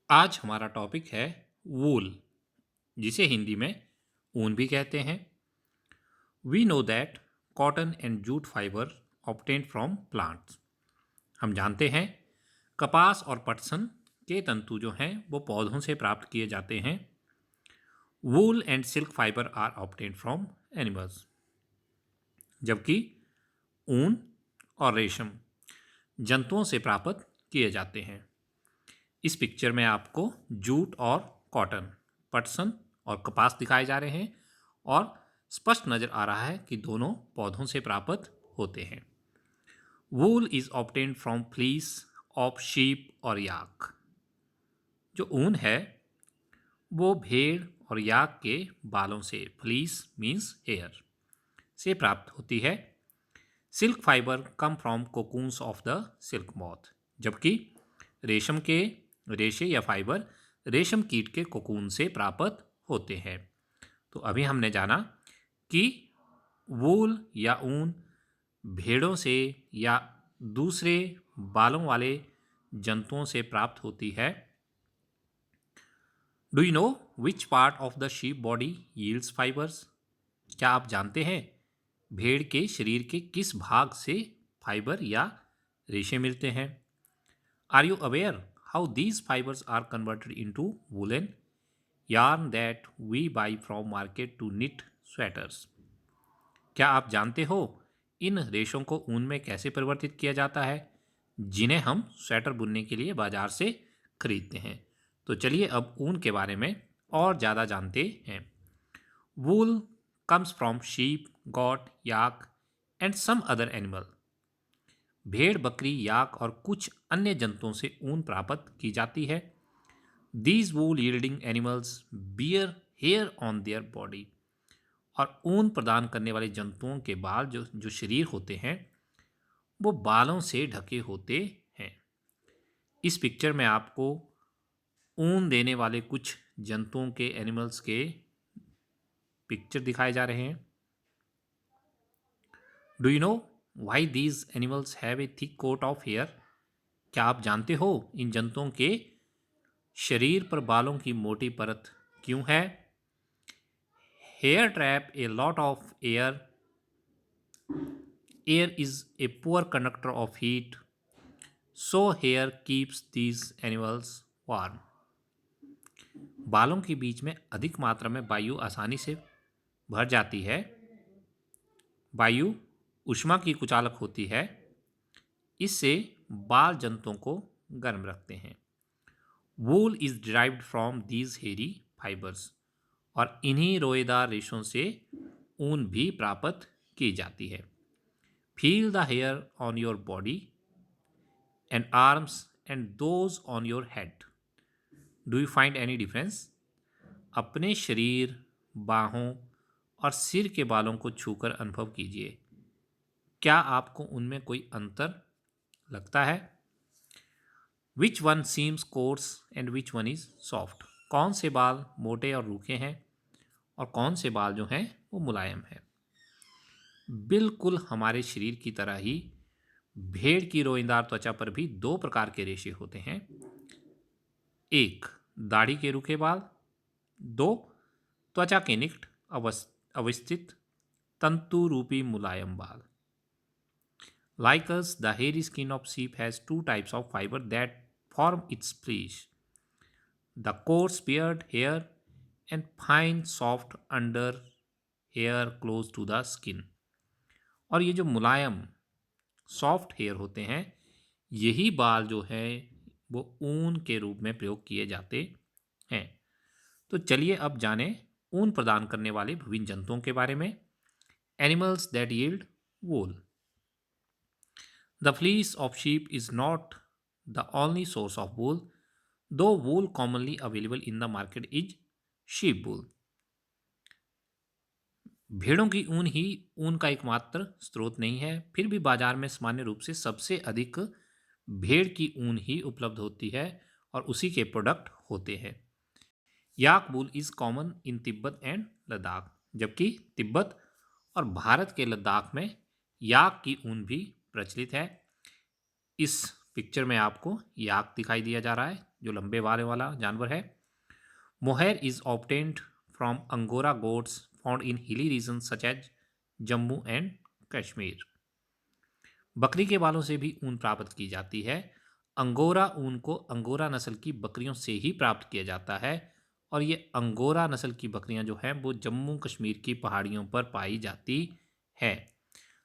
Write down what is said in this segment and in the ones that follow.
आज हमारा टॉपिक है वूल, जिसे हिंदी में ऊन भी कहते हैं। We know that cotton and jute fibre obtained from plants. हम जानते हैं कपास और पटसन के तंतु जो हैं वो पौधों से प्राप्त किए जाते हैं। Wool and silk fibre are obtained from animals. जबकि ऊन और रेशम जंतुओं से प्राप्त किए जाते हैं। इस पिक्चर में आपको जूट और कॉटन, पटसन और कपास दिखाए जा रहे हैं और स्पष्ट नजर आ रहा है कि दोनों पौधों से प्राप्त होते हैं। वूल is obtained from fleece of sheep और याक। जो ऊन है वो भेड़ और याक के बालों से, फ्लीस मीन्स हेयर, से प्राप्त होती है। Silk fibre come from cocoons of the silk moth. जबकि रेशम के रेशे या फाइबर रेशम कीट के कोकून से प्राप्त होते हैं। तो अभी हमने जाना कि वूल या ऊन भेड़ों से या दूसरे बालों वाले जंतुओं से प्राप्त होती है। Do you know which part of the sheep body yields fibres? क्या आप जानते हैं भेड़ के शरीर के किस भाग से फाइबर या रेशे मिलते हैं? Are you aware how these fibers are converted into woolen yarn that we buy from market to knit sweaters? क्या आप जानते हो इन रेशों को ऊन में कैसे परिवर्तित किया जाता है जिन्हें हम स्वेटर बुनने के लिए बाजार से खरीदते हैं? तो चलिए अब ऊन के बारे में और ज़्यादा जानते हैं। वूल comes from sheep, goat, yak and some other animal. भेड़, बकरी, याक और कुछ अन्य जंतुओं से ऊन प्राप्त की जाती है। These wool yielding animals bear hair on their body. और ऊन प्रदान करने वाले जंतुओं के बाल जो शरीर होते हैं वो बालों से ढके होते हैं। इस पिक्चर में आपको ऊन देने वाले कुछ जंतुओं के, एनिमल्स के पिक्चर दिखाए जा रहे हैं। Do you know why these animals have a thick coat of hair? क्या आप जानते हो इन जंतुओं के शरीर पर बालों की मोटी परत क्यों है? Hair trap a lot of air. Air is a poor conductor of heat, so hair keeps these animals warm. बालों के बीच में अधिक मात्रा में वायु आसानी से भर जाती है। वायु ऊष्मा की कुचालक होती है, इससे बाल जंतुओं को गर्म रखते हैं। वूल इज डिराइव्ड फ्रॉम दीज हेरी फाइबर्स। और इन्हीं रोएदार रेशों से ऊन भी प्राप्त की जाती है। Feel the hair on your body and arms and those on your head. Do you find any difference? अपने शरीर, बाहों और सिर के बालों को छूकर अनुभव कीजिए। क्या आपको उनमें कोई अंतर लगता है? Which one seems course and which one is soft? कौन से बाल मोटे और रूखे हैं और कौन से बाल जो हैं वो मुलायम हैं? बिल्कुल हमारे शरीर की तरह ही भेड़ की रोईंदार त्वचा पर भी दो प्रकार के रेशे होते हैं। एक, दाढ़ी के रूखे बाल। दो, त्वचा के निकट अवस्थित तंतु रूपी मुलायम बाल। Like us, the hairy skin of sheep has two types of fiber that form its fleece: the coarse beard hair and fine soft under hair close to the skin. और ये जो मुलायम सॉफ्ट हेयर होते हैं, यही बाल जो है वो ऊन के रूप में प्रयोग किए जाते हैं। तो चलिए अब जानें ऊन प्रदान करने वाले विभिन्न जंतुओं के बारे में। Animals that yield wool. The fleece of sheep is not the only source of wool, though wool commonly available in the market is sheep wool. भेड़ों की ऊन ही ऊन का एकमात्र स्रोत नहीं है, फिर भी बाजार में सामान्य रूप से सबसे अधिक भेड़ की ऊन ही उपलब्ध होती है और उसी के प्रोडक्ट होते हैं। Yak wool is common in Tibet and Ladakh. जबकि तिब्बत और भारत के लद्दाख में याक की ऊन भी प्रचलित है। इस पिक्चर में आपको याक दिखाई दिया जा रहा है। जो लंबे बाल वाला जानवर है। Mohair is obtained from angora goats found in hilly region such as Jammu and Kashmir. बकरी के बालों से भी ऊन प्राप्त की जाती है। अंगोरा ऊन को अंगोरा नस्ल की बकरियों से ही प्राप्त किया जाता है और ये अंगोरा नस्ल की बकरियां जो हैं वो जम्मू कश्मीर की पहाड़ियों पर पाई जाती है।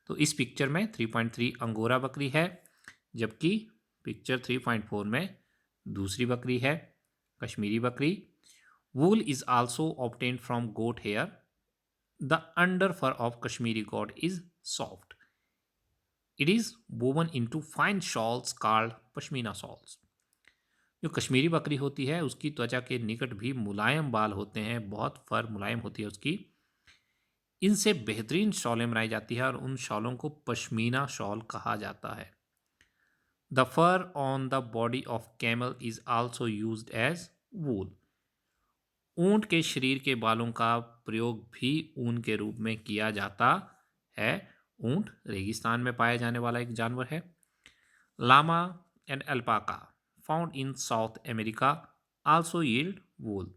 तो इस पिक्चर में 3.3 अंगोरा बकरी है, जबकि पिक्चर 3.4 में दूसरी बकरी है, कश्मीरी बकरी। Wool is also obtained from goat hair. The under fur of Kashmiri goat is soft. It is woven into fine shawls called pashmina shawls. जो कश्मीरी बकरी होती है उसकी त्वचा के निकट भी मुलायम बाल होते हैं, बहुत फर मुलायम होती है उसकी। इनसे बेहतरीन शॉलें बनाई जाती है और उन शॉलों को पश्मीना शॉल कहा जाता है। The fur on the body of camel is also used as wool. ऊंट के शरीर के बालों का प्रयोग भी ऊन के रूप में किया जाता है। ऊंट रेगिस्तान में पाया जाने वाला एक जानवर है। Llama and alpaca found in South America also yield wool.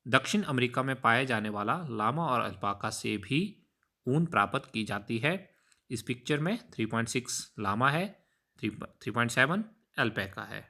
दक्षिण अमेरिका में पाए जाने वाला लामा और अल्पाका से भी ऊन प्राप्त की जाती है। इस पिक्चर में 3.6 लामा है, 3.7 अल्पाका है।